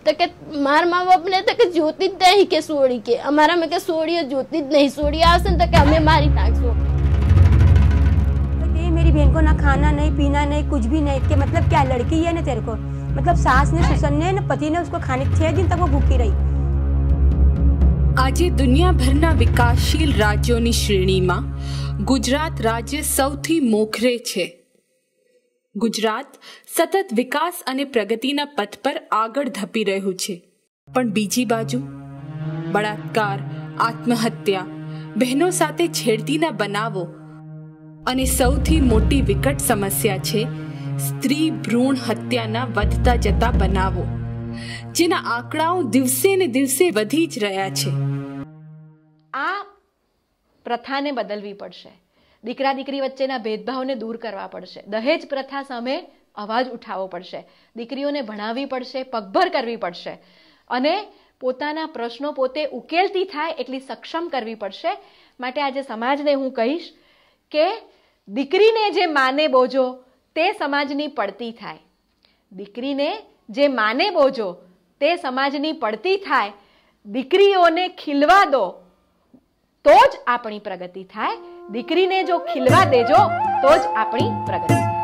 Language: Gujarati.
तो के मार माँ बाप ने तो के ज्योति नहीं के सोड़ी के हमारा में के सोड़ी ज्योति नहीं सोड़ी आसन तो के हमें मारी नाखो। तो मेरी बहन को ना खाना नहीं पीना नहीं कुछ भी नहीं के मतलब क्या लड़की है ना तेरे को मतलब सास ने ससुर ने न पति ने उसको खाने 6 दिन तक वो भूखी रही। આજે દુનિયાભરના વિકાસશીલ રાજ્યોની શ્રેણીમાં ગુજરાત રાજ્ય સૌથી મોખરે છે। ગુજરાત સતત વિકાસ અને પ્રગતિના પથ પર આગળ ધપી રહ્યું છે, પણ બીજી બાજુ બળાત્કાર, આત્મહત્યા, બહેનો સાથે છેડતીના બનાવો અને સૌથી મોટી વિકટ સમસ્યા છે સ્ત્રી ભ્રૂણ હત્યાના વધતા જતા બનાવો, જેના આંકડાઓ દિવસે ને દિવસે વધી જ રહ્યા છે। આ પ્રથાને બદલવી પડશે, દીકરા દીકરી વચ્ચેના ભેદભાવને દૂર કરવા પડશે, દહેજ પ્રથા સામે અવાજ ઉઠાવવો પડશે, દીકરીઓને ભણાવવી પડશે, પગભર કરવી પડશે અને પોતાના પ્રશ્નો પોતે ઉકેલતી થાય એટલી સક્ષમ કરવી પડશે। માટે આજે સમાજને હું કહીશ કે દીકરીને જે માને બોજો તે સમાજની પડતી થાય, દીકરીને જે માને બોજો તે સમાજની પડતી થાય, દીકરીઓને ખીલવા દો તો જ આપણી પ્રગતિ થાય, દીકરીને જો ખીલવા દેજો તો જ આપણી પ્રગતિ થાય।